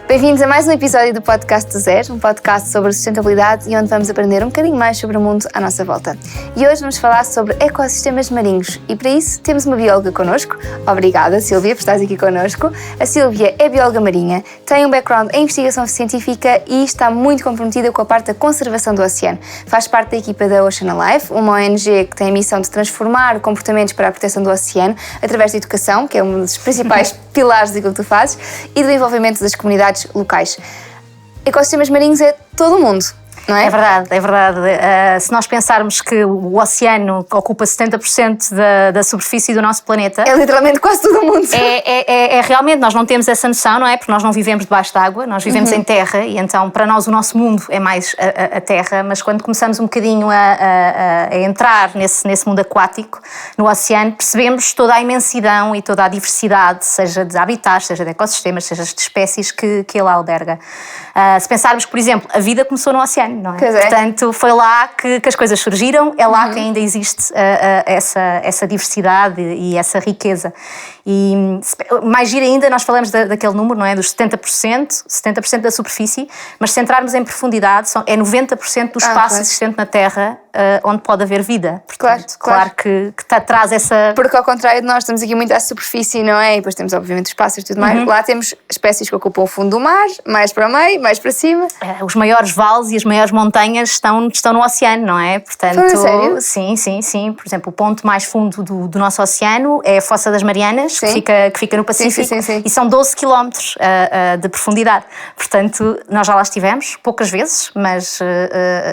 Bem-vindos a mais um episódio do Podcast do Zero, um podcast sobre sustentabilidade e onde vamos aprender um bocadinho mais sobre o mundo à nossa volta. E hoje vamos falar sobre ecossistemas marinhos e para isso temos uma bióloga connosco. Obrigada, Sílvia, por estares aqui connosco. A Sílvia é bióloga marinha, tem um background em investigação científica e está muito comprometida com a parte da conservação do oceano. Faz parte da equipa da Ocean Alive, uma ONG que tem a missão de transformar comportamentos para a proteção do oceano através da educação, que é um dos principais pilares daquilo que tu fazes, e do envolvimento das comunidades locais. Ecossistemas marinhos é todo o mundo, não é? É verdade, é verdade. Se nós pensarmos que o oceano ocupa 70% da superfície do nosso planeta... É literalmente quase todo o mundo. É realmente, nós não temos essa noção, não é? Porque nós não vivemos debaixo d'água, nós vivemos em terra e então para nós o nosso mundo é mais a terra, mas quando começamos um bocadinho a entrar nesse mundo aquático, no oceano, percebemos toda a imensidão e toda a diversidade, seja de habitats, seja de ecossistemas, seja de espécies que ele alberga. Se pensarmos que, por exemplo, a vida começou no oceano, não é? Portanto, foi lá que as coisas surgiram, é lá que ainda existe essa diversidade e essa riqueza. E mais giro ainda, nós falamos daquele número, não é? Dos 70% da superfície, mas se entrarmos em profundidade, é 90% do espaço existente na Terra onde pode haver vida. Portanto, claro que traz essa... Porque ao contrário de nós, estamos aqui muito à superfície, não é? E depois temos obviamente espaços e tudo mais. Lá temos espécies que ocupam o fundo do mar, mais para o meio, mais para cima. Os maiores vales e as maiores montanhas estão no oceano, não é? Portanto, sério? Sim. Por exemplo, o ponto mais fundo do nosso oceano é a Fossa das Marianas, que fica no Pacífico, sim. E são 12 km de profundidade. Portanto, nós já lá estivemos, poucas vezes, mas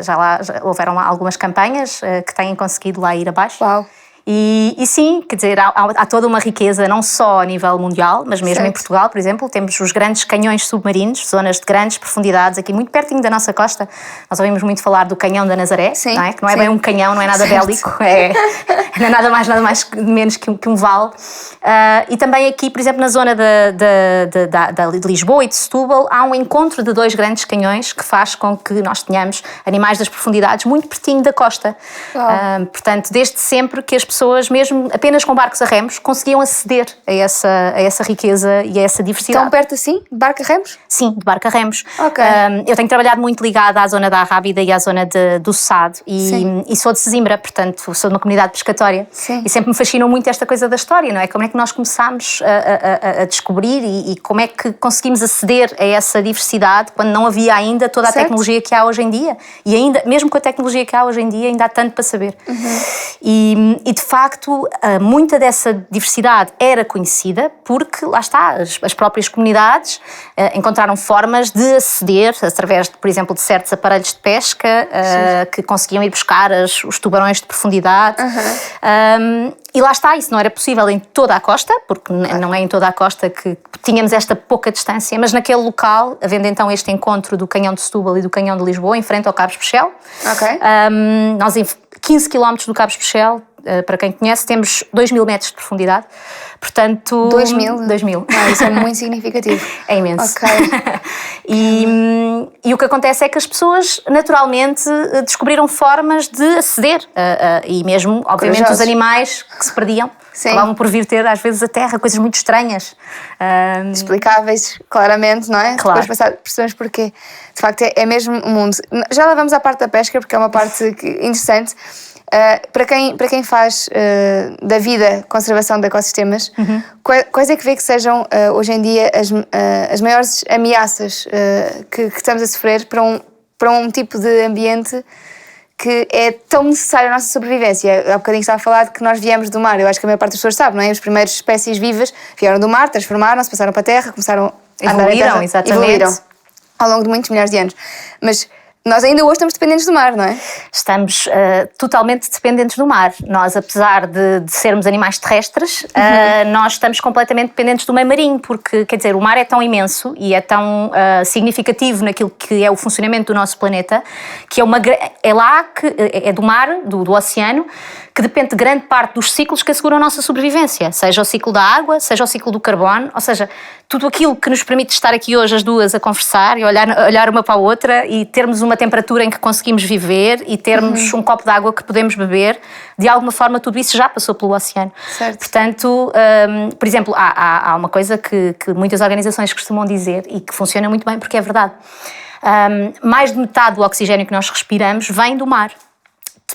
já houveram algumas campanhas que têm conseguido lá ir abaixo. Uau! E sim, quer dizer, há toda uma riqueza, não só a nível mundial, mas mesmo em Portugal, por exemplo, temos os grandes canhões submarinos, zonas de grandes profundidades, aqui muito pertinho da nossa costa. Nós ouvimos muito falar do canhão da Nazaré, não é? Que não é bem um canhão, não é nada bélico, não é nada mais menos que um vale. E também aqui, por exemplo, na zona de Lisboa e de Setúbal, há um encontro de dois grandes canhões que faz com que nós tenhamos animais das profundidades muito pertinho da costa. Portanto, desde sempre que as pessoas, mesmo apenas com barcos a remos, conseguiam aceder a essa riqueza e a essa diversidade. Tão perto assim? De barco a remos? Sim, de barco a remos. Ok. Eu tenho trabalhado muito ligada à zona da Arrábida e à zona do Sado e sou de Sesimbra, portanto sou de uma comunidade pescatória. Sim. E sempre me fascinou muito esta coisa da história, não é? Como é que nós começámos a descobrir e como é que conseguimos aceder a essa diversidade quando não havia ainda toda a tecnologia que há hoje em dia. E ainda, mesmo com a tecnologia que há hoje em dia, ainda há tanto para saber. E de facto, muita dessa diversidade era conhecida porque, lá está, as próprias comunidades encontraram formas de aceder através, por exemplo, de certos aparelhos de pesca que conseguiam ir buscar os tubarões de profundidade. E lá está, isso não era possível em toda a costa, porque não é em toda a costa que tínhamos esta pouca distância, mas naquele local, havendo então este encontro do Canhão de Setúbal e do Canhão de Lisboa, em frente ao Cabo Especial, nós em 15 km do Cabo Especial, para quem conhece, temos 2.000 metros de profundidade. Portanto... 2.000? 2.000. Isso é muito significativo. É imenso. Ok. E o que acontece é que as pessoas, naturalmente, descobriram formas de aceder. E mesmo, obviamente, Corajosos. os animais que se perdiam acabavam por vir ter, às vezes, a terra, coisas muito estranhas. Explicáveis, claramente, não é? Claro. Depois percebemos porquê. De facto, é mesmo o mundo. Já lá vamos à parte da pesca, porque é uma parte interessante. Para quem faz da vida conservação de ecossistemas, quais é que vê que sejam hoje em dia as maiores ameaças que estamos a sofrer para um tipo de ambiente que é tão necessário à nossa sobrevivência? Há bocadinho estava a falar de que nós viemos do mar. Eu acho que a maior parte das pessoas sabe, não é? As primeiras espécies vivas vieram do mar, transformaram-se, passaram para a terra, começaram a andar em terra, evoluíram ao longo de muitos milhares de anos. Mas nós ainda hoje estamos dependentes do mar, não é? Estamos totalmente dependentes do mar. Nós, apesar de sermos animais terrestres, nós estamos completamente dependentes do meio marinho, porque, quer dizer, o mar é tão imenso e é tão significativo naquilo que é o funcionamento do nosso planeta, que é lá que é do mar, do oceano, que depende de grande parte dos ciclos que asseguram a nossa sobrevivência, seja o ciclo da água, seja o ciclo do carbono, ou seja, tudo aquilo que nos permite estar aqui hoje as duas a conversar e olhar uma para a outra e termos uma temperatura em que conseguimos viver e termos um copo de água que podemos beber, de alguma forma tudo isso já passou pelo oceano. Certo. Portanto, por exemplo, há uma coisa que muitas organizações costumam dizer e que funciona muito bem porque é verdade. Mais de metade do oxigênio que nós respiramos vem do mar.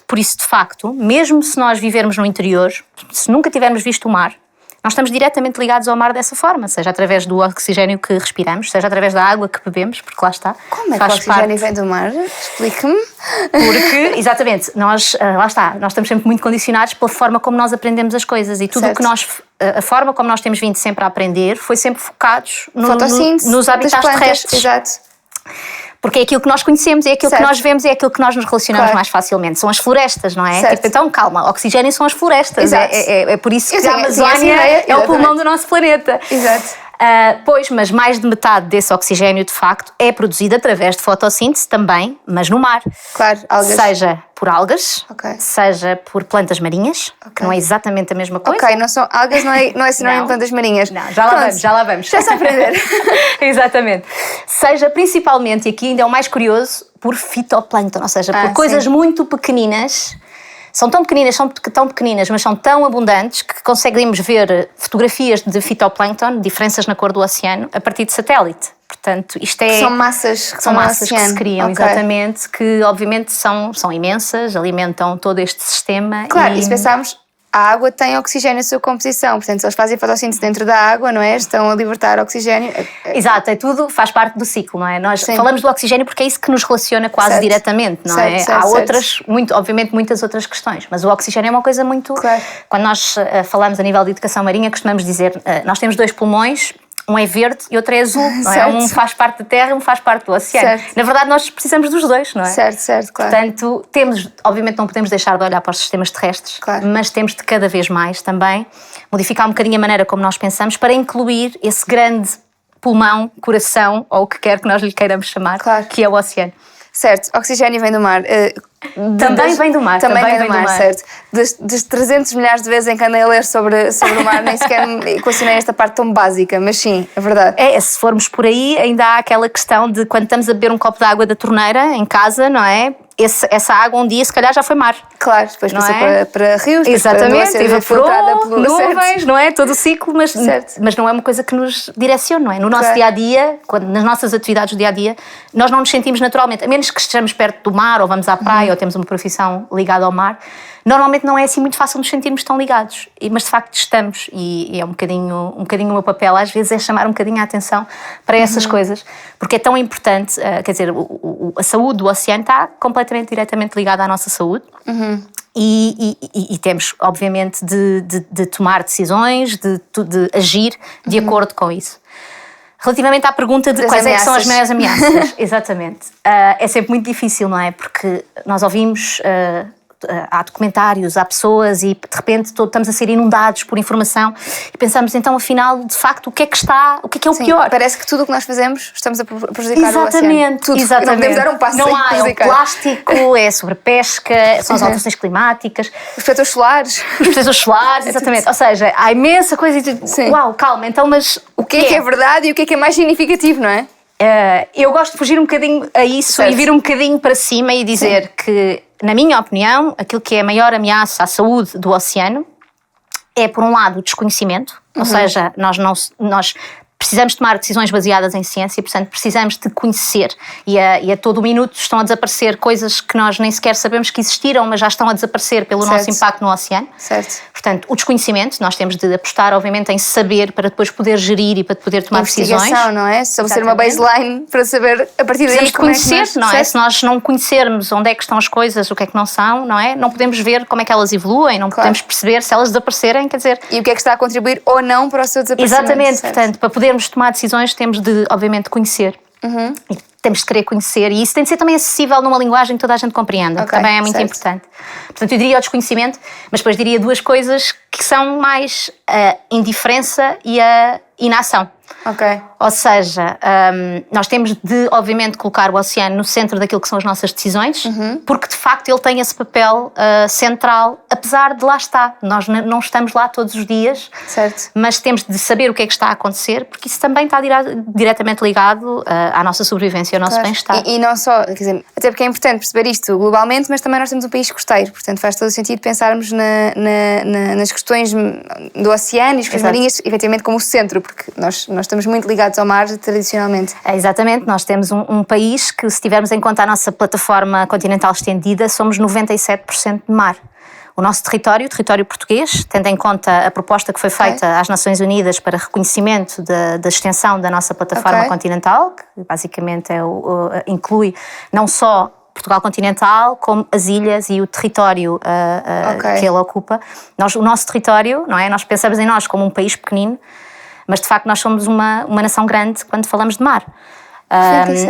Por isso, de facto, mesmo se nós vivermos no interior, se nunca tivermos visto o mar, nós estamos diretamente ligados ao mar dessa forma, seja através do oxigênio que respiramos, seja através da água que bebemos, porque lá está. Como é que o oxigênio vem do mar? Explique-me. Porque, exatamente, nós estamos sempre muito condicionados pela forma como nós aprendemos as coisas e tudo o que a forma como nós temos vindo sempre a aprender foi sempre focados nos habitats terrestres. Exato. Porque é aquilo que nós conhecemos, é aquilo que nós vemos, é aquilo que nós nos relacionamos mais facilmente. São as florestas, não é? Tipo, então, calma, oxigênio são as florestas. É por isso que a Amazónia é o pulmão do nosso planeta. Exato. Pois, mas mais de metade desse oxigênio, de facto, é produzido através de fotossíntese também, mas no mar. Claro, algas. Seja por algas, seja por plantas marinhas, que não é exatamente a mesma coisa. Ok, não são algas, não é sinónimo de plantas marinhas. Não, já lá vamos. Já se aprender. Exatamente. Seja principalmente, e aqui ainda é o mais curioso, por fitoplâncton, ou seja, por coisas muito pequeninas. São tão pequeninas, mas são tão abundantes que conseguimos ver fotografias de fitoplâncton, diferenças na cor do oceano, a partir de satélite. Portanto, isto é... São massas que se criam, exatamente, que obviamente são imensas, alimentam todo este sistema. Claro, e se pensarmos, a água tem oxigênio na sua composição, portanto, se eles fazem fotossíntese dentro da água, não é? Estão a libertar oxigênio. Exato, tudo faz parte do ciclo, não é? Nós falamos do oxigênio porque é isso que nos relaciona quase diretamente, não é? Há outras, obviamente, muitas outras questões, mas o oxigênio é uma coisa muito... Claro. Quando nós falamos a nível de educação marinha, costumamos dizer, nós temos 2 pulmões, um é verde e outro é azul, não é? Um faz parte da terra e um faz parte do oceano. Certo. Na verdade, nós precisamos dos dois, não é? Certo, claro. Portanto, obviamente não podemos deixar de olhar para os sistemas terrestres, mas temos de cada vez mais também modificar um bocadinho a maneira como nós pensamos para incluir esse grande pulmão, coração, ou o que quer que nós lhe queiramos chamar, que é o oceano. Certo, oxigênio vem do mar. Também vem do mar. Também vem do mar, certo. Das 300 milhares de vezes em que andei a ler sobre o mar, nem sequer equacionei esta parte tão básica, mas sim, é verdade. Se formos por aí, ainda há aquela questão de quando estamos a beber um copo de água da torneira em casa, não é? Essa água um dia se calhar já foi mar. Claro, depois passou para rios, exatamente, evaporou, nuvens, não é? Todo o ciclo, mas não é uma coisa que nos direcione, não é? No nosso dia-a-dia, nas nossas atividades do dia-a-dia, nós não nos sentimos naturalmente, a menos que estejamos perto do mar, ou vamos à praia, ou temos uma profissão ligada ao mar, normalmente não é assim muito fácil nos sentirmos tão ligados, mas de facto estamos, e é um bocadinho o meu papel às vezes é chamar um bocadinho a atenção para essas coisas, porque é tão importante, quer dizer, a saúde do oceano está completamente, diretamente ligada à nossa saúde. E temos, obviamente, de tomar decisões, de agir de acordo com isso. Relativamente à pergunta de quais é que são as maiores ameaças, exatamente, é sempre muito difícil, não é? Porque nós ouvimos... há documentários, há pessoas e de repente estamos a ser inundados por informação e pensamos então afinal de facto o que é o pior. Parece que tudo o que nós fazemos estamos a prejudicar o oceano. Tudo. Exatamente. Não podemos dar um passo sem prejudicar. É o plástico, é sobre pesca, são as alterações climáticas, os protetores solares, exatamente. Ou seja, há imensa coisa e uau, calma, então mas o que é verdade e o que é mais significativo, não é? Eu gosto de fugir um bocadinho a isso e vir um bocadinho para cima e dizer que, na minha opinião, aquilo que é a maior ameaça à saúde do oceano é, por um lado, o desconhecimento, ou seja, nós precisamos tomar decisões baseadas em ciência, portanto precisamos de conhecer e a todo minuto estão a desaparecer coisas que nós nem sequer sabemos que existiram, mas já estão a desaparecer pelo nosso impacto no oceano. Certo. Portanto, o desconhecimento, nós temos de apostar obviamente em saber para depois poder gerir e para poder tomar decisões. Investigação, não é? Estabelecer uma baseline para saber a partir daí como conhecer, é que não é? Se nós não conhecermos onde é que estão as coisas, o que é que não são, não é? Não podemos ver como é que elas evoluem, não podemos perceber se elas desaparecerem, quer dizer... E o que é que está a contribuir ou não para o seu desaparecimento. Exatamente, portanto, para podermos tomar decisões temos de, obviamente, conhecer. E temos de querer conhecer. E isso tem de ser também acessível numa linguagem que toda a gente compreenda, que também é muito importante. Portanto, eu diria o desconhecimento, mas depois diria duas coisas que são mais a indiferença e a inação. Ok. Ou seja, nós temos de, obviamente, colocar o oceano no centro daquilo que são as nossas decisões, porque de facto ele tem esse papel central, apesar de lá estar. Nós não estamos lá todos os dias, certo. Mas temos de saber o que é que está a acontecer, porque isso também está diretamente ligado à nossa sobrevivência e ao nosso bem-estar. E não só, quer dizer, até porque é importante perceber isto globalmente, mas também nós temos um país costeiro, portanto faz todo o sentido pensarmos nas questões do oceano e as questões marinhas, efetivamente, como o centro, porque nós estamos muito ligados ao mar tradicionalmente. Exatamente, nós temos um país que, se tivermos em conta a nossa plataforma continental estendida, somos 97% de mar. O nosso território, o território português, tendo em conta a proposta que foi feita às Nações Unidas para reconhecimento da extensão da nossa plataforma continental, que basicamente inclui não só Portugal continental, como as ilhas e o território que ele ocupa. O nosso território, não é? Nós pensamos em nós como um país pequenino, mas de facto nós somos uma nação grande quando falamos de mar.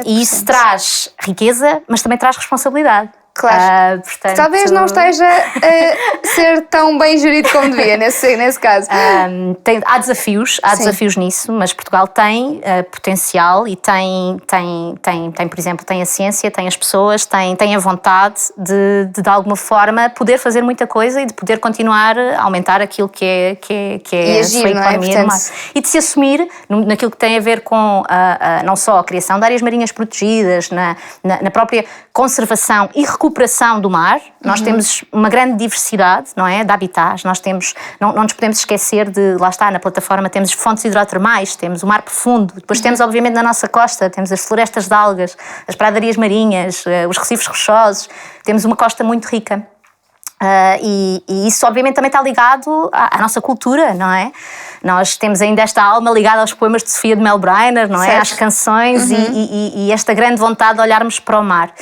E isso traz riqueza, mas também traz responsabilidade. Claro. Portanto, talvez não esteja a ser tão bem gerido como devia nesse caso. Há desafios nisso, mas Portugal tem potencial e tem, por exemplo, tem a ciência, tem as pessoas, tem a vontade de alguma forma poder fazer muita coisa e de poder continuar a aumentar aquilo que é a sua economia, e de se assumir naquilo que tem a ver com não só a criação de áreas marinhas protegidas, na própria conservação e recuperação do mar. Nós temos uma grande diversidade, não é, de habitats. Nós temos, não nos podemos esquecer de, lá está, na plataforma temos fontes hidrotermais, temos o mar profundo, depois temos, obviamente, na nossa costa, temos as florestas de algas, as pradarias marinhas, os recifes rochosos, temos uma costa muito rica. E isso, obviamente, também está ligado à nossa cultura, não é? Nós temos ainda esta alma ligada aos poemas de Sofia de Melbrenner, não é? Às canções e esta grande vontade de olharmos para o mar.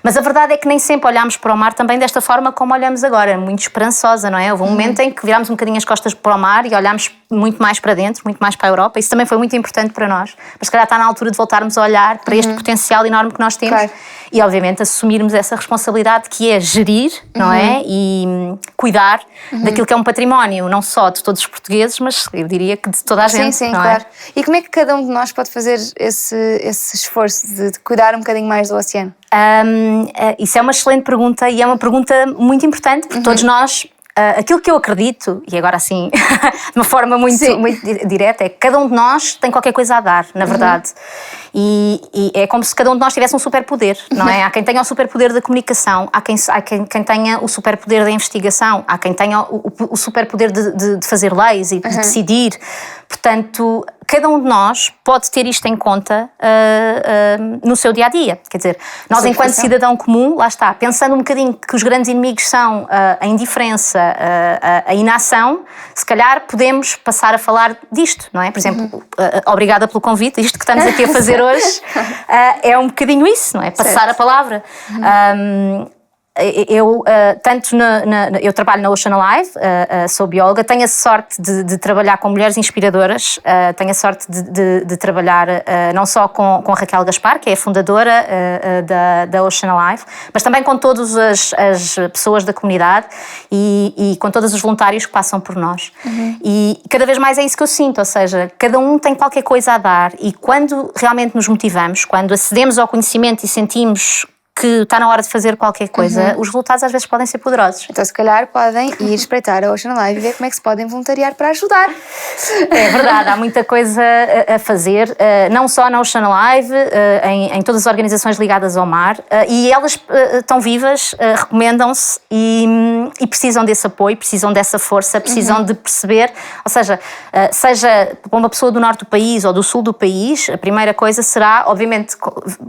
Mas a verdade é que nem sempre olhamos para o mar também desta forma como olhamos agora, muito esperançosa, não é? Houve um momento em que virámos um bocadinho as costas para o mar e olhámos muito mais para dentro, muito mais para a Europa. Isso também foi muito importante para nós. Mas se calhar está na altura de voltarmos a olhar para este potencial enorme que nós temos e, obviamente, assumirmos essa responsabilidade que é gerir, não é? E cuidar daquilo que é um património, não só de todos os portugueses, mas eu diria que de toda a gente. Sim, não claro. É? E como é que cada um de nós pode fazer esse esforço de cuidar um bocadinho mais do oceano? Isso é uma excelente pergunta e é uma pergunta muito importante, porque todos nós, aquilo que eu acredito, e agora assim, de uma forma muito direta, é que cada um de nós tem qualquer coisa a dar, na verdade. E é como se cada um de nós tivesse um superpoder, não é? Há quem tenha o superpoder da comunicação, há quem tenha o superpoder da investigação, há quem tenha o superpoder de fazer leis e de decidir. Portanto, cada um de nós pode ter isto em conta no seu dia-a-dia. Quer dizer, nós enquanto cidadão comum, lá está, pensando um bocadinho que os grandes inimigos são a indiferença, a inação, se calhar podemos passar a falar disto, não é? Por exemplo, obrigada pelo convite, isto que estamos aqui a fazer hoje é um bocadinho isso, não é? Passar a palavra. Eu trabalho na Ocean Alive, sou bióloga, tenho a sorte de trabalhar com mulheres inspiradoras, tenho a sorte de trabalhar não só com a Raquel Gaspar, que é a fundadora da Ocean Alive, mas também com todas as pessoas da comunidade e com todos os voluntários que passam por nós. E cada vez mais é isso que eu sinto, ou seja, cada um tem qualquer coisa a dar e quando realmente nos motivamos, quando acedemos ao conhecimento e sentimos que está na hora de fazer qualquer coisa, os resultados às vezes podem ser poderosos. Então, se calhar, podem ir espreitar a Ocean Alive e ver como é que se podem voluntariar para ajudar. É verdade, há muita coisa a fazer, não só na Ocean Alive, em todas as organizações ligadas ao mar, e elas estão vivas, recomendam-se e precisam desse apoio, precisam dessa força, precisam de perceber, ou seja para uma pessoa do norte do país ou do sul do país, a primeira coisa será, obviamente,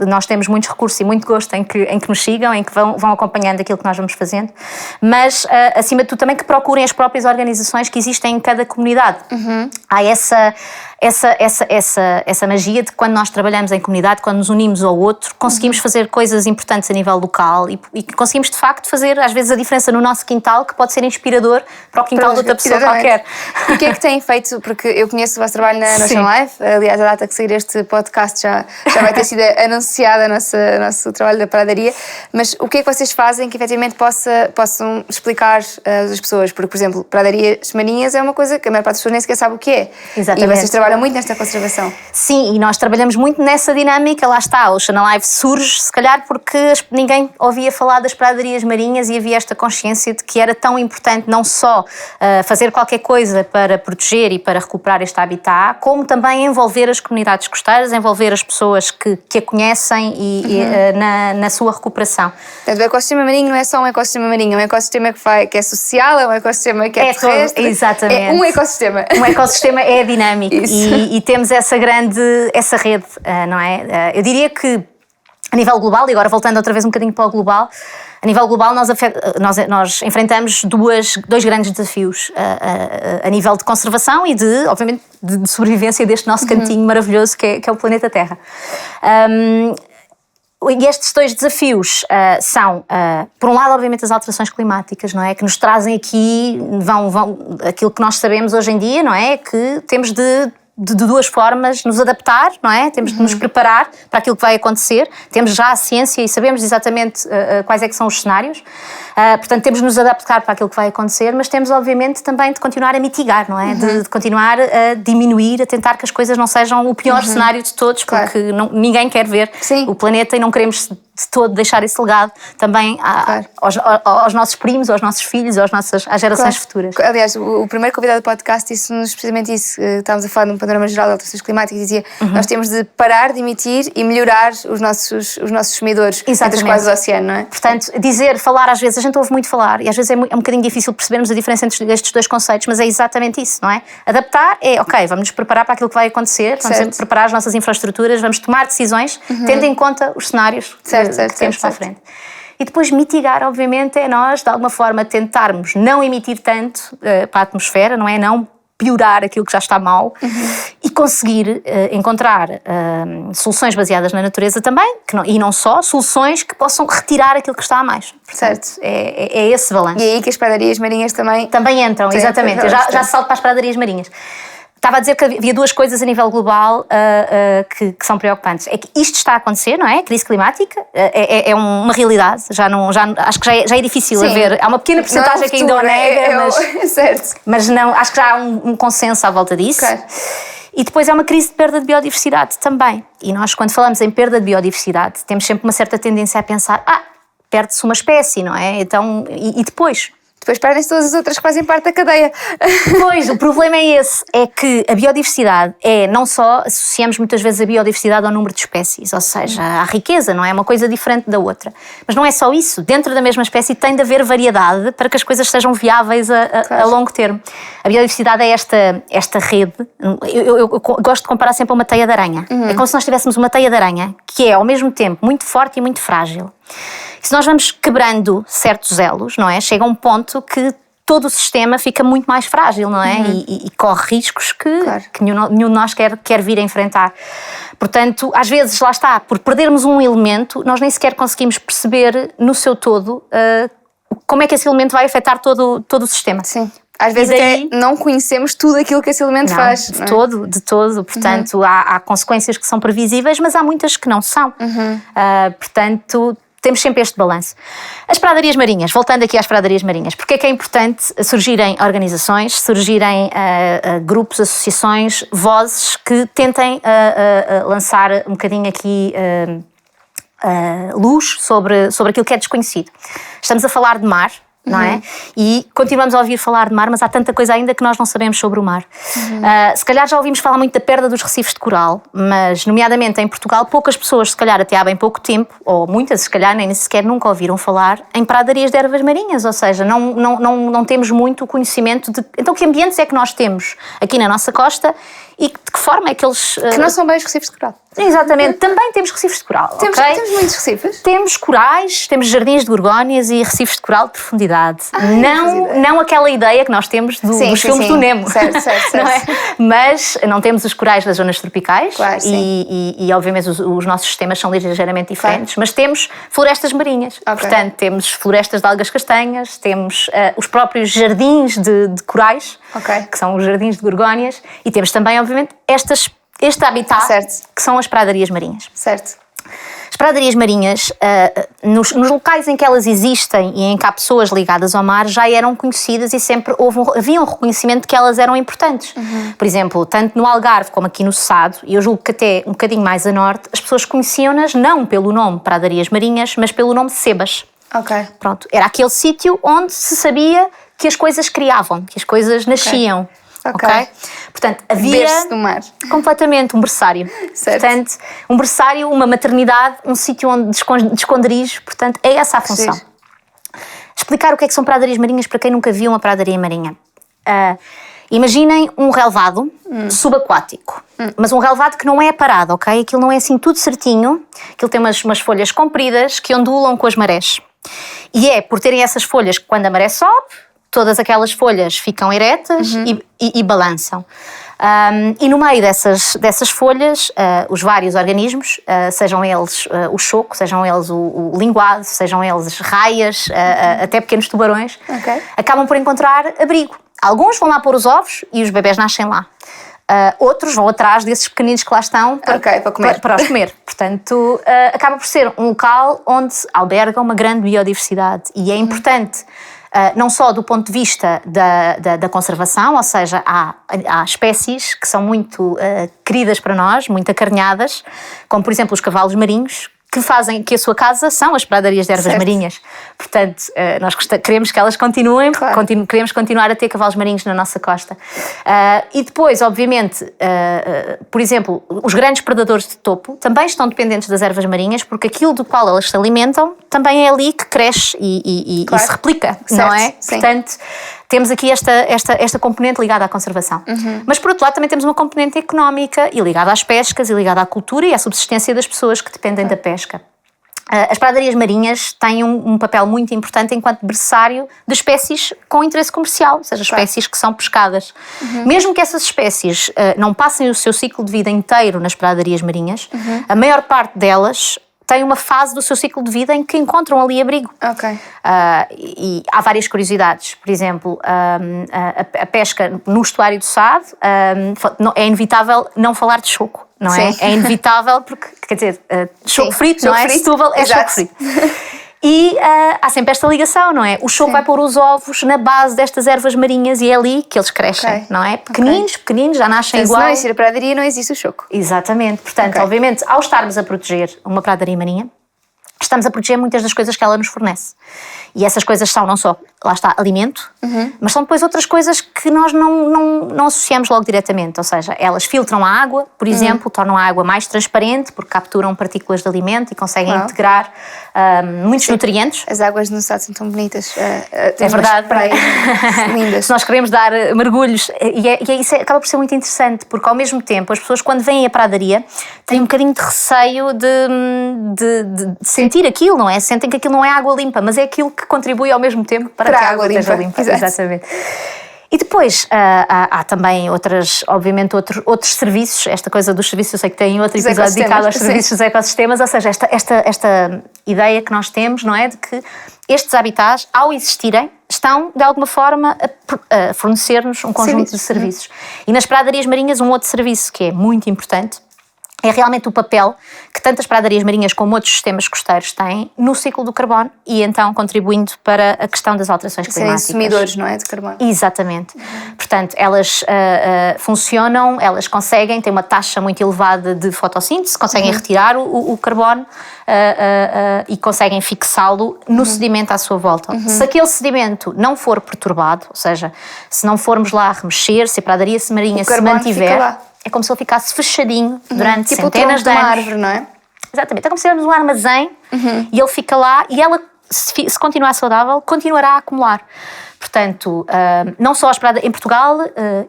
nós temos muitos recursos e muito gosto em que nos sigam, em que vão acompanhando aquilo que nós vamos fazendo, mas acima de tudo também que procurem as próprias organizações que existem em cada comunidade. Há essa magia de quando nós trabalhamos em comunidade, quando nos unimos ao outro, conseguimos fazer coisas importantes a nível local e conseguimos de facto fazer às vezes a diferença no nosso quintal, que pode ser inspirador para o quintal de outra pessoa qualquer. E o que é que têm feito? Porque eu conheço o vosso trabalho na Ocean Life, aliás, a data que sair este podcast já vai ter sido anunciada nosso trabalho da pradaria, mas o que é que vocês fazem que efetivamente possam explicar às pessoas? Porque, por exemplo, pradarias marinhas é uma coisa que a maior parte das pessoas nem sequer sabe o que é. Exatamente. E vocês trabalham trabalham muito nesta conservação. Sim, e nós trabalhamos muito nessa dinâmica, lá está, o Ocean Alive surge se calhar porque ninguém ouvia falar das pradarias marinhas e havia esta consciência de que era tão importante não só fazer qualquer coisa para proteger e para recuperar este habitat, como também envolver as comunidades costeiras, envolver as pessoas que a conhecem na sua recuperação. Portanto, o ecossistema marinho não é só um ecossistema marinho, é um ecossistema que é social, é um ecossistema que é terrestre. Exatamente. É um ecossistema. Um ecossistema é dinâmico e temos essa rede, não é? Eu diria que a nível global, e agora voltando outra vez um bocadinho para o global, a nível global nós enfrentamos dois grandes desafios a nível de conservação e obviamente, de sobrevivência deste nosso cantinho maravilhoso que é o planeta Terra. E estes dois desafios são, por um lado, obviamente, as alterações climáticas, não é? Que nos trazem aqui, aquilo que nós sabemos hoje em dia, não é? Que temos de duas formas nos adaptar, não é? Temos de nos preparar para aquilo que vai acontecer. Temos já a ciência e sabemos exatamente quais é que são os cenários. Portanto, temos de nos adaptar para aquilo que vai acontecer, mas temos, obviamente, também de continuar a mitigar, não é? De continuar a diminuir, a tentar que as coisas não sejam o pior cenário de todos, porque ninguém quer ver o planeta e não queremos de todo deixar esse legado também aos nossos primos, aos nossos filhos, às gerações futuras. Aliás, o primeiro convidado do podcast disse-nos precisamente isso. Estávamos a falar de um panorama geral de alterações climáticas e dizia nós temos de parar de emitir e melhorar os nossos sumidores, entre os quais o oceano, não é? Portanto, falar às vezes, a gente ouve muito falar e às vezes é um bocadinho difícil percebermos a diferença entre estes dois conceitos, mas é exatamente isso, não é? Adaptar vamos nos preparar para aquilo que vai acontecer, vamos preparar as nossas infraestruturas, vamos tomar decisões tendo em conta os cenários que temos para a frente. E depois mitigar, obviamente, é nós, de alguma forma, tentarmos não emitir tanto para a atmosfera, não é? Não piorar aquilo que já está mal e conseguir encontrar soluções baseadas na natureza também, e não só, soluções que possam retirar aquilo que está a mais. Portanto, é esse balanço. E é aí que as pradarias marinhas também entram, exatamente. Eu já salto para as pradarias marinhas. Estava a dizer que havia duas coisas a nível global que são preocupantes. É que isto está a acontecer, não é? A crise climática é uma realidade. Acho que já é difícil haver. Há uma pequena porcentagem que ainda o nega, mas não, acho que já há um consenso à volta disso. Okay. E depois é uma crise de perda de biodiversidade também. E nós, quando falamos em perda de biodiversidade, temos sempre uma certa tendência a pensar perde-se uma espécie, não é? Então, e depois? Depois perdem-se todas as outras que fazem parte da cadeia. Pois, o problema é esse, é que a biodiversidade não só associamos muitas vezes a biodiversidade ao número de espécies, ou seja, à riqueza, não é? Uma coisa diferente da outra. Mas não é só isso, dentro da mesma espécie tem de haver variedade para que as coisas sejam viáveis a longo termo. A biodiversidade é esta rede, eu gosto de comparar sempre a uma teia de aranha. É como se nós tivéssemos uma teia de aranha que é ao mesmo tempo muito forte e muito frágil. E se nós vamos quebrando certos elos, não é? Chega a um ponto que todo o sistema fica muito mais frágil, não é? E corre riscos que nenhum de nós quer vir a enfrentar. Portanto, às vezes, lá está, por perdermos um elemento, nós nem sequer conseguimos perceber no seu todo como é que esse elemento vai afetar todo o sistema. Sim. Às vezes até não conhecemos tudo aquilo que esse elemento faz. De todo. Portanto, há consequências que são previsíveis, mas há muitas que não são. Portanto, temos sempre este balanço. As pradarias marinhas, voltando aqui às pradarias marinhas, porque é importante surgirem organizações, surgirem grupos, associações, vozes que tentem lançar um bocadinho aqui luz sobre aquilo que é desconhecido. Estamos a falar de mar, não é? E continuamos a ouvir falar de mar, mas há tanta coisa ainda que nós não sabemos sobre o mar. Se calhar já ouvimos falar muito da perda dos recifes de coral, mas nomeadamente em Portugal poucas pessoas, se calhar até há bem pouco tempo, ou muitas se calhar nem sequer nunca ouviram falar em pradarias de ervas marinhas, ou seja, não temos muito conhecimento de... Então que ambientes é que nós temos aqui na nossa costa e de que forma é que eles... Que não são bem os recifes de coral. Exatamente, também temos recifes de coral. Temos muitos recifes? Temos corais, temos jardins de gorgónias e recifes de coral de profundidade. Não aquela ideia que nós temos dos filmes do Nemo. Certo. Não é? Mas não temos os corais das zonas tropicais, claro, e obviamente os nossos sistemas são ligeiramente diferentes, mas temos florestas marinhas. Portanto, temos florestas de algas castanhas, temos os próprios jardins de corais, que são os jardins de gorgónias, e temos também, obviamente, este habitat, que são as pradarias marinhas. Certo. pradarias marinhas, nos locais em que elas existem e em que há pessoas ligadas ao mar, já eram conhecidas e sempre havia um reconhecimento de que elas eram importantes. Por exemplo, tanto no Algarve como aqui no Sado, e eu julgo que até um bocadinho mais a norte, as pessoas conheciam-nas não pelo nome pradarias marinhas, mas pelo nome Sebas. Ok. Pronto, era aquele sítio onde se sabia que as coisas criavam, que as coisas nasciam. Ok? Portanto, havia berço do mar. completamente um berçário. Certo. Portanto, um berçário, uma maternidade, um sítio onde de esconderijo. Portanto, é essa a função. Sim. Explicar o que são pradarias marinhas para quem nunca viu uma pradaria marinha. Imaginem um relvado subaquático, mas um relvado que não é parado, ok? Aquilo não é assim tudo certinho, aquilo tem umas folhas compridas que ondulam com as marés. E é por terem essas folhas que quando a maré sobe, todas aquelas folhas ficam eretas e balançam. E no meio dessas folhas, os vários organismos, sejam eles o choco, sejam eles o linguado, sejam eles raias, até pequenos tubarões, acabam por encontrar abrigo. Alguns vão lá pôr os ovos e os bebés nascem lá. Outros vão atrás desses pequeninos que lá estão para os comer. Portanto, acaba por ser um local onde alberga uma grande biodiversidade. E é importante, não só do ponto de vista da conservação, ou seja, há espécies que são muito queridas para nós, muito acarinhadas, como por exemplo os cavalos marinhos, que fazem que a sua casa são as pradarias de ervas marinhas. Portanto, nós queremos que elas continuem, queremos continuar a ter cavalos marinhos na nossa costa. E depois, obviamente, por exemplo, os grandes predadores de topo também estão dependentes das ervas marinhas, porque aquilo do qual elas se alimentam também é ali que cresce e se replica, não é? Sim. Portanto, temos aqui esta componente ligada à conservação. Mas, por outro lado, também temos uma componente económica e ligada às pescas e ligada à cultura e à subsistência das pessoas que dependem da pesca. As pradarias marinhas têm um papel muito importante enquanto berçário de espécies com interesse comercial, ou seja, espécies que são pescadas. Mesmo que essas espécies não passem o seu ciclo de vida inteiro nas pradarias marinhas, a maior parte delas tem uma fase do seu ciclo de vida em que encontram ali abrigo. E há várias curiosidades. Por exemplo, a pesca no estuário do Sado, é inevitável não falar de choco, não é? É inevitável porque, quer dizer, choco frito, não é? Setúbal é choco frito. E há sempre esta ligação, não é? O choco vai pôr os ovos na base destas ervas marinhas e é ali que eles crescem, não é? Pequeninos, já nascem igual. Se não existir a pradaria, não existe o choco. Exatamente. Portanto, obviamente, ao estarmos a proteger uma pradaria marinha, estamos a proteger muitas das coisas que ela nos fornece. E essas coisas são não só, lá está, alimento, mas são depois outras coisas que nós não associamos logo diretamente. Ou seja, elas filtram a água, por exemplo, tornam a água mais transparente, porque capturam partículas de alimento e conseguem integrar muitos nutrientes. As águas no Sado são tão bonitas. É verdade. Praias lindas. Se nós queremos dar mergulhos, isso acaba por ser muito interessante, porque ao mesmo tempo as pessoas quando vêm à pradaria têm um bocadinho de receio de sentir aquilo, não é? Sentem que aquilo não é água limpa, mas é aquilo que contribui ao mesmo tempo para que a água esteja limpa. Exatamente. E depois há também obviamente outros serviços, esta coisa dos serviços, eu sei que tem outro episódio dedicado aos serviços dos ecossistemas, ou seja, esta ideia que nós temos, não é? De que estes habitats, ao existirem, estão de alguma forma a fornecer-nos um conjunto de serviços. E nas pradarias marinhas, um outro serviço que é muito importante é realmente o papel que tantas pradarias marinhas como outros sistemas costeiros têm no ciclo do carbono e então contribuindo para a questão das alterações climáticas. Serem sumidores, não é, de carbono. Exatamente. Portanto, elas funcionam, elas conseguem, têm uma taxa muito elevada de fotossíntese, conseguem retirar o carbono e conseguem fixá-lo no sedimento à sua volta. Se aquele sedimento não for perturbado, ou seja, se não formos lá remexer, se a pradaria marinha se mantiver, é como se ele ficasse fechadinho durante centenas de anos. Uma árvore, não é? Exatamente. É como se tivéssemos um armazém e ele fica lá e ela, se continuar saudável, continuará a acumular. Portanto, não só as pradarias... Em Portugal,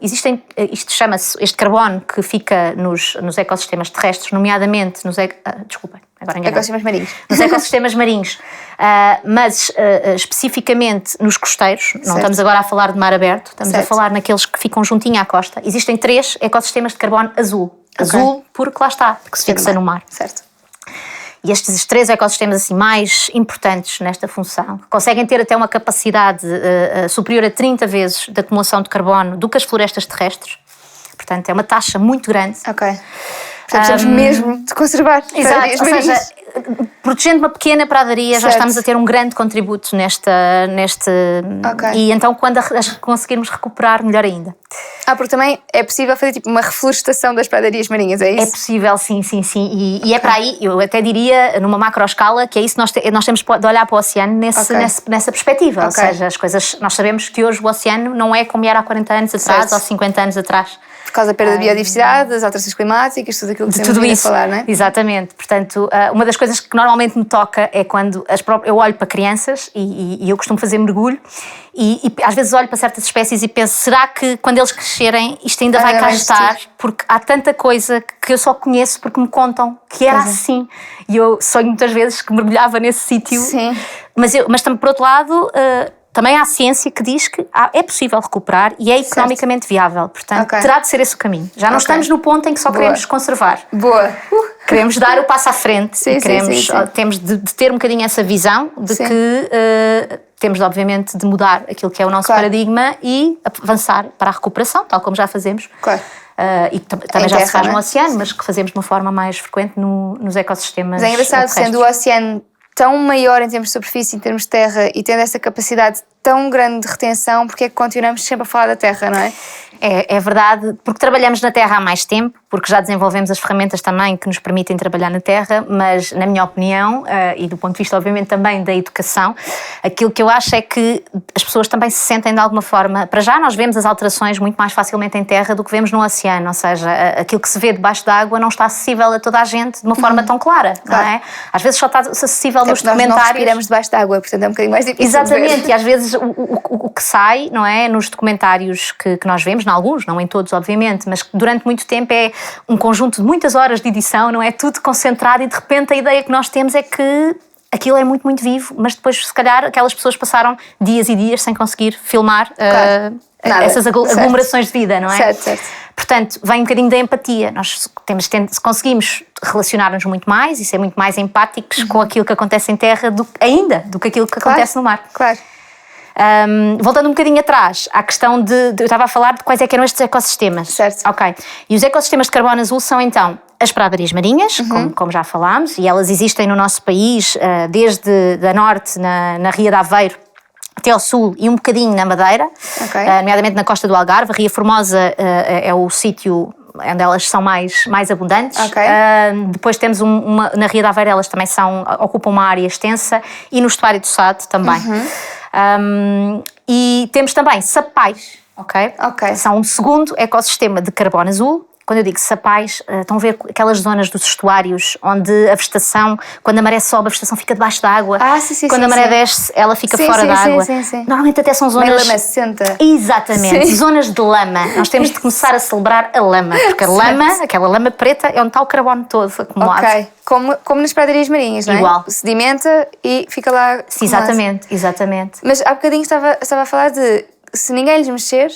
existem... Isto chama-se... Este carbono que fica nos ecossistemas terrestres, nomeadamente nos... Desculpem, agora enganei. Ecossistemas marinhos. Nos ecossistemas marinhos. Mas, especificamente, nos costeiros. Não estamos agora a falar de mar aberto. Estamos a falar naqueles que ficam juntinho à costa. Existem 3 ecossistemas de carbono azul. Azul porque lá está, porque se fixa no mar. Certo. E estes 3 ecossistemas assim, mais importantes nesta função conseguem ter até uma capacidade superior a 30 vezes de acumulação de carbono do que as florestas terrestres. Portanto, é uma taxa muito grande. Portanto, precisamos mesmo de conservar. Exato, ou seja, protegendo uma pequena pradaria, já Certo. estamos a ter um grande contributo neste... Ok. E então, quando as conseguirmos recuperar, melhor ainda. Porque também é possível fazer tipo uma reflorestação das pradarias marinhas, é É isso? possível, sim. E é para aí, eu até diria, numa macroescala, que é isso que nós temos de olhar para o oceano nessa perspectiva. Ou seja, as coisas, nós sabemos que hoje o oceano não é como era há 40 anos atrás Certo. ou 50 anos atrás. Por causa da perda da biodiversidade, das alterações climáticas, tudo aquilo que De temos tudo vindo isso, a falar, não é? Exatamente. Portanto, uma das coisas que normalmente me toca é quando eu olho para crianças e eu costumo fazer mergulho e às vezes olho para certas espécies e penso, será que quando eles crescerem isto ainda vai cá estar? Porque há tanta coisa que eu só conheço porque me contam que era assim. E eu sonho muitas vezes que mergulhava nesse sítio. Sim. Mas por outro lado... também há ciência que diz que é possível recuperar e é economicamente viável. Portanto, terá de ser esse o caminho. Já não estamos no ponto em que só queremos conservar. Boa. Queremos dar o passo à frente. Sim, e queremos, sim. Temos de ter um bocadinho essa visão de que temos, obviamente, de mudar aquilo que é o nosso paradigma e avançar para a recuperação, tal como já fazemos. Claro. E também já se faz no oceano, mas que fazemos de uma forma mais frequente nos ecossistemas. Mas é engraçado, sendo o oceano tão maior em termos de superfície, em termos de terra, e tendo essa capacidade tão grande de retenção, porque é que continuamos sempre a falar da terra, não é? É verdade, porque trabalhamos na terra há mais tempo, porque já desenvolvemos as ferramentas também que nos permitem trabalhar na terra, mas, na minha opinião, e do ponto de vista, obviamente, também da educação, aquilo que eu acho é que as pessoas também se sentem de alguma forma... Para já, nós vemos as alterações muito mais facilmente em terra do que vemos no oceano, ou seja, aquilo que se vê debaixo d'água não está acessível a toda a gente de uma forma tão clara, não é? Às vezes só está acessível nos documentários. Nós não respiramos debaixo d'água, portanto é um bocadinho mais difícil. Exatamente, e às vezes o que sai, não é, nos documentários que nós vemos, em alguns, não em todos, obviamente, mas durante muito tempo é um conjunto de muitas horas de edição, não é? Tudo concentrado e de repente a ideia que nós temos é que aquilo é muito, muito vivo, mas depois, se calhar, aquelas pessoas passaram dias e dias sem conseguir filmar essas aglomerações de vida, não é? Certo. Portanto, vem um bocadinho da empatia. Nós conseguimos relacionar-nos muito mais e ser muito mais empáticos com aquilo que acontece em terra do que aquilo que acontece no mar. Claro. Voltando um bocadinho atrás, à questão eu estava a falar de quais é que eram estes ecossistemas. Certo. Ok. E os ecossistemas de carbono azul são então as pradarias marinhas, como já falámos, e elas existem no nosso país desde a norte, na Ria de Aveiro, até ao sul e um bocadinho na Madeira, nomeadamente na costa do Algarve. A Ria Formosa é o sítio onde elas são mais abundantes. Depois temos na Ria de Aveiro, elas também ocupam uma área extensa, e no estuário do Sado também. E temos também sapais, são um segundo ecossistema de carbono azul. Quando eu digo sapais, estão a ver aquelas zonas dos estuários onde a vegetação, quando a maré sobe, a vegetação fica debaixo da água. Quando a maré desce, ela fica fora da água. Normalmente até são zonas... Meio lamacenta. Exatamente, zonas de lama. Nós temos de começar a celebrar a lama, porque a lama, aquela lama preta, é onde está o carbono todo acumulado. Como nas pradarias marinhas, não é? Igual. Sedimenta e fica lá... Exatamente. Mas há bocadinho estava a falar de, se ninguém lhes mexer...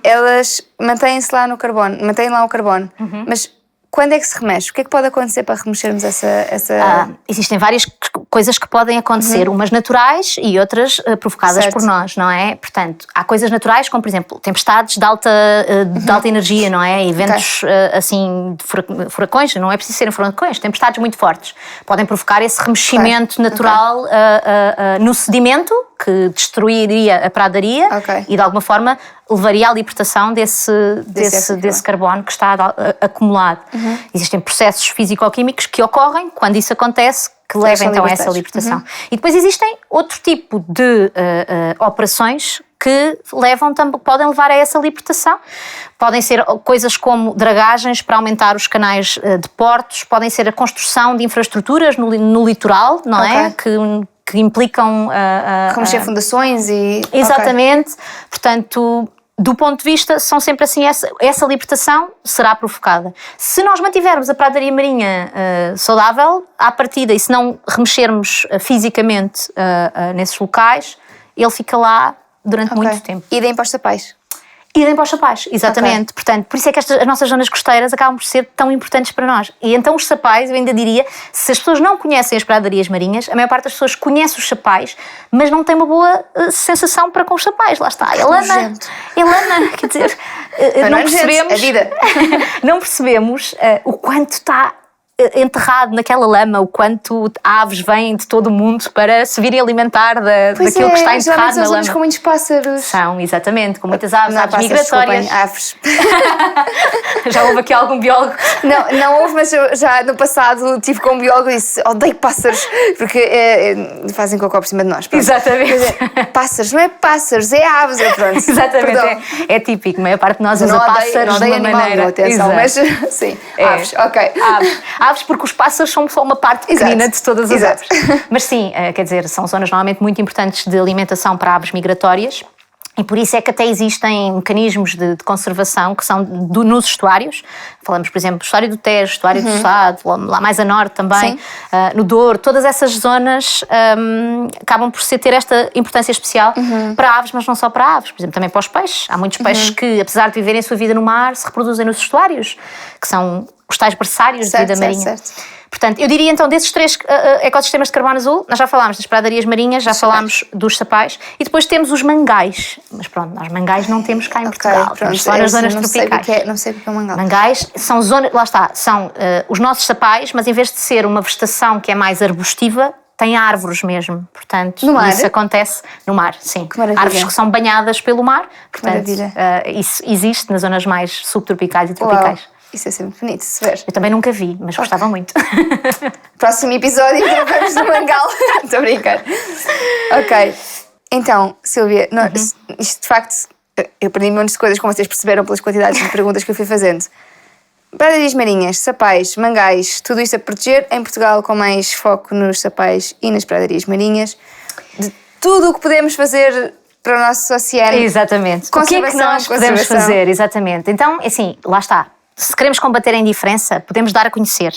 elas mantêm-se lá no carbono, mantêm lá o carbono. Mas quando é que se remexe? O que é que pode acontecer para remexermos essa... Existem várias coisas que podem acontecer, umas naturais e outras provocadas por nós, não é? Portanto, há coisas naturais, como por exemplo, tempestades de alta energia, não é? Eventos assim, de furacões, não é preciso serem furacões, tempestades muito fortes. Podem provocar esse remeximento natural no sedimento, que destruiria a pradaria e de alguma forma levaria à libertação desse carbono que está acumulado. Existem processos físico-químicos que ocorrem quando isso acontece, que levam então a essa libertação. E depois existem outro tipo de operações que podem levar a essa libertação. Podem ser coisas como dragagens para aumentar os canais de portos, podem ser a construção de infraestruturas no litoral, não é? Que implicam... remexer fundações e... Exatamente. Portanto, do ponto de vista, são sempre assim, essa libertação será provocada. Se nós mantivermos a pradaria marinha saudável, à partida, e se não remexermos fisicamente nesses locais, ele fica lá durante muito tempo. E deem para os sapais. Idem para os sapais, exatamente. Portanto, por isso é que as nossas zonas costeiras acabam por ser tão importantes para nós. E então os sapais, eu ainda diria, se as pessoas não conhecem as pradarias marinhas, a maior parte das pessoas conhece os sapais, mas não tem uma boa sensação para com os sapais. Lá está, é lama, quer dizer, não percebemos... A vida. Não percebemos o quanto está enterrado naquela lama o quanto aves vêm de todo o mundo para se virem alimentar daquilo que está enterrado na lama. São com muitos pássaros. São, exatamente, com muitas aves, aves pássaros, migratórias. Aves. Já houve aqui algum biólogo? Não houve, mas eu já no passado tive com um biólogo e disse: odeio pássaros, porque fazem cocó por cima de nós. Pronto. Exatamente. Pássaros, não é pássaros, é aves. Pronto. Exatamente, é típico, a maior parte de nós usa pássaros de uma maneira. Atenção, mas sim, aves, ok. Aves, porque os pássaros são só uma parte pequenina de todas as aves. Mas sim, quer dizer, são zonas normalmente muito importantes de alimentação para aves migratórias. E por isso é que até existem mecanismos de conservação que são nos estuários. Falamos, por exemplo, do estuário do Tejo, estuário do Sado, lá mais a norte também, no Douro. Todas essas zonas acabam por ter esta importância especial para aves, mas não só para aves. Por exemplo, também para os peixes. Há muitos peixes que, apesar de viverem a sua vida no mar, se reproduzem nos estuários, que são os tais berçários de vida marinha. Certo. Portanto, eu diria então desses 3 ecossistemas de carbono azul, nós já falámos das pradarias marinhas, já falámos dos sapais e depois temos os mangais. Mas pronto, nós mangais não temos cá em Portugal, temos só nas zonas tropicais. Não sei o que é um mangal. Mangais são zonas, lá está, são os nossos sapais, mas em vez de ser uma vegetação que é mais arbustiva, tem árvores mesmo, portanto, no mar? Isso acontece no mar, sim. Que maravilha. Árvores que são banhadas pelo mar, portanto, isso existe nas zonas mais subtropicais e tropicais. Uau. Isso é sempre bonito, se ver. Eu também nunca vi, mas gostava muito. Próximo episódio, então vamos no mangal. Estou a brincar. Ok. Então, Sílvia, isto de facto, eu aprendi muitas de coisas, como vocês perceberam pelas quantidades de perguntas que eu fui fazendo. Pradarias marinhas, sapais, mangais, tudo isto a proteger. Em Portugal, com mais foco nos sapais e nas pradarias marinhas. De tudo o que podemos fazer para o nosso oceano. Exatamente. O que é que nós podemos fazer? Exatamente. Então, assim, lá está. Se queremos combater a indiferença, podemos dar a conhecer.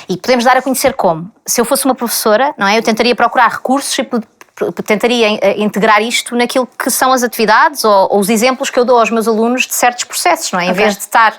E podemos dar a conhecer como? Se eu fosse uma professora, não é? Eu tentaria procurar recursos e tentaria integrar isto naquilo que são as atividades ou os exemplos que eu dou aos meus alunos de certos processos, não é? Em vez de estar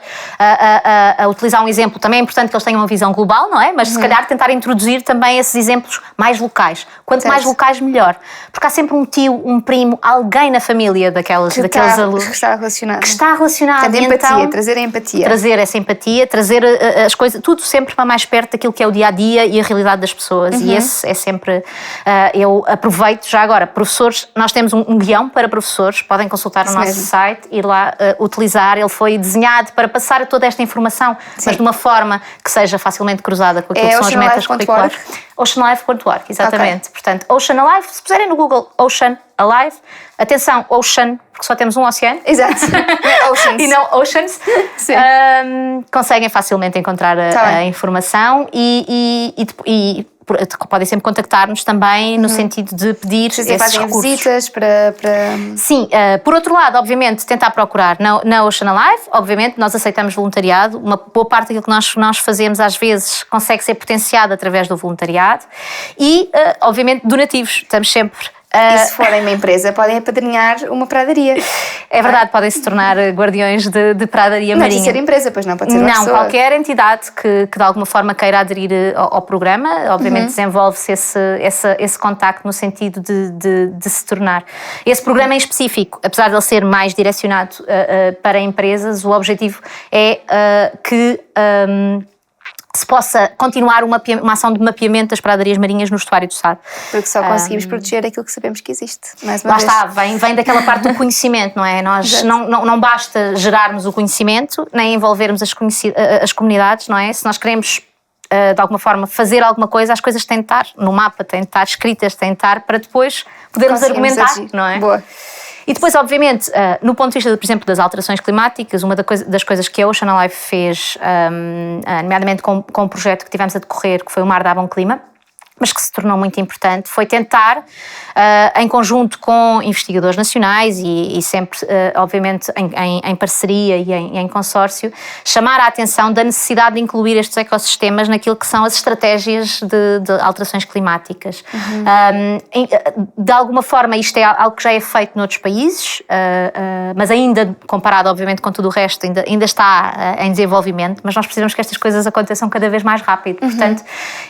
a utilizar um exemplo, também é importante que eles tenham uma visão global, não é? Mas se calhar tentar introduzir também esses exemplos mais locais. Quanto mais locais, melhor. Porque há sempre um tio, um primo, alguém na família daqueles alunos. Que está relacionado. Que está relacionado. Portanto, empatia, trazer a empatia. Trazer essa empatia, trazer as coisas, tudo sempre para mais perto daquilo que é o dia-a-dia e a realidade das pessoas. E esse é sempre... eu aproveito já agora, professores, nós temos um guião para professores, podem consultar no nosso site, ir lá utilizar, ele foi desenhado para passar toda esta informação, mas de uma forma que seja facilmente cruzada com aquilo que são as metas curriculares. Oceanalive.org, exatamente. Portanto, Ocean Alive, se puserem no Google Ocean Alive, atenção, Ocean, porque só temos um oceano. Exato. Oceans. E não Oceans. Sim. Conseguem facilmente encontrar a informação e podem sempre contactar-nos também no sentido de pedir esses recursos. Visitas para... Sim, por outro lado, obviamente, tentar procurar na Ocean Alive, obviamente, nós aceitamos voluntariado, uma boa parte daquilo que nós fazemos às vezes consegue ser potenciado através do voluntariado e, obviamente, donativos, estamos sempre... E se forem uma empresa, podem apadrinhar uma pradaria. É verdade, podem se tornar guardiões de pradaria marinha. Não pode ser empresa, pois não pode ser uma pessoa. Não, qualquer entidade que de alguma forma queira aderir ao programa, obviamente desenvolve-se esse contacto no sentido de se tornar. Esse programa em específico, apesar de ele ser mais direcionado para empresas, o objetivo é que... se possa continuar uma ação de mapeamento das pradarias marinhas no estuário do Sado. Porque só conseguimos proteger aquilo que sabemos que existe. Mais uma lá vez. Está, vem daquela parte do conhecimento, não é? Nós não basta gerarmos o conhecimento, nem envolvermos as comunidades, não é? Se nós queremos, de alguma forma, fazer alguma coisa, as coisas têm de estar no mapa, têm de estar escritas, têm de estar para depois podermos argumentar, não é? Boa. E depois, obviamente, no ponto de vista, por exemplo, das alterações climáticas, uma das coisas que a Ocean Alive fez, nomeadamente com um projeto que tivemos a decorrer, que foi o Mar dá Bom Clima, mas que se tornou muito importante, foi tentar, em conjunto com investigadores nacionais e sempre, obviamente, em parceria e em consórcio, chamar a atenção da necessidade de incluir estes ecossistemas naquilo que são as estratégias de alterações climáticas. De alguma forma, isto é algo que já é feito noutros países, mas ainda, comparado, obviamente, com tudo o resto, ainda está em desenvolvimento, mas nós precisamos que estas coisas aconteçam cada vez mais rápido. Portanto,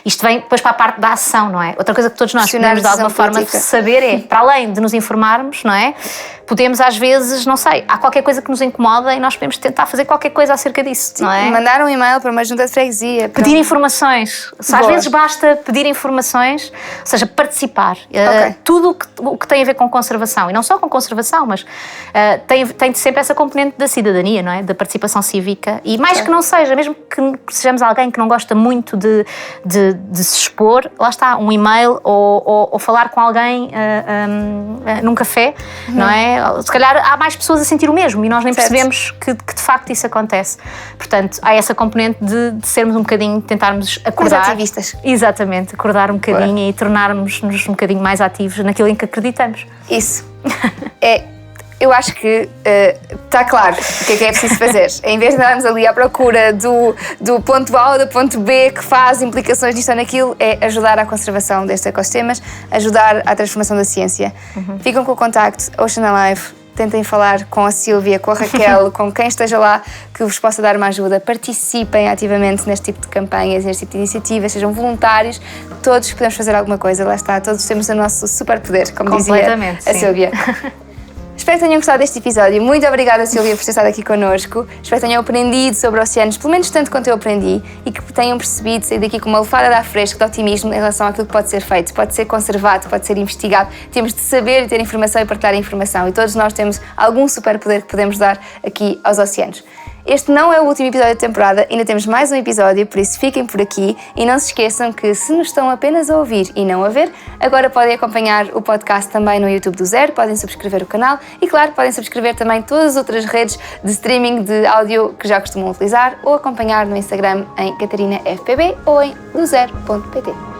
isto vem depois para a parte da ação, não é? Outra coisa que todos nós podemos de alguma forma saber é, para além de nos informarmos, não é? podemos às vezes, não sei, há qualquer coisa que nos incomoda e nós podemos tentar fazer qualquer coisa acerca disso, não é? Mandar um e-mail para uma junta de freguesia. Pedir informações. Às vezes basta pedir informações, ou seja, participar. Tudo o que tem a ver com conservação, e não só com conservação, mas tem sempre essa componente da cidadania, não é? Da participação cívica. E mais que não seja, mesmo que sejamos alguém que não gosta muito de se expor, lá está, um e-mail ou falar com alguém num café, não é? Se calhar há mais pessoas a sentir o mesmo e nós nem percebemos que de facto isso acontece. Portanto, há essa componente de sermos um bocadinho, tentarmos acordar. Os ativistas. Exatamente, acordar um bocadinho e tornarmos-nos um bocadinho mais ativos naquilo em que acreditamos. Isso. Eu acho que está claro o que é preciso fazer. Em vez de andarmos ali à procura do ponto A ou do ponto B que faz implicações nisto ou naquilo, é ajudar à conservação destes ecossistemas, ajudar à transformação da ciência. Ficam com o contacto Ocean Alive, tentem falar com a Sílvia, com a Raquel, com quem esteja lá que vos possa dar uma ajuda. Participem ativamente neste tipo de campanhas, neste tipo de iniciativas, sejam voluntários. Todos podemos fazer alguma coisa, lá está, todos temos o nosso superpoder, como dizia a Sílvia. Espero que tenham gostado deste episódio. Muito obrigada, Sílvia, por ter estado aqui connosco. Espero que tenham aprendido sobre oceanos, pelo menos tanto quanto eu aprendi, e que tenham percebido sair daqui com uma lefada de ar fresco de otimismo em relação àquilo que pode ser feito, pode ser conservado, pode ser investigado. Temos de saber e ter informação e partilhar informação, e todos nós temos algum superpoder que podemos dar aqui aos oceanos. Este não é o último episódio da temporada, ainda temos mais um episódio, por isso fiquem por aqui e não se esqueçam que se nos estão apenas a ouvir e não a ver, agora podem acompanhar o podcast também no YouTube do Zero, podem subscrever o canal e, claro, podem subscrever também todas as outras redes de streaming de áudio que já costumam utilizar ou acompanhar no Instagram em CatarinaFPB ou em dozero.pt.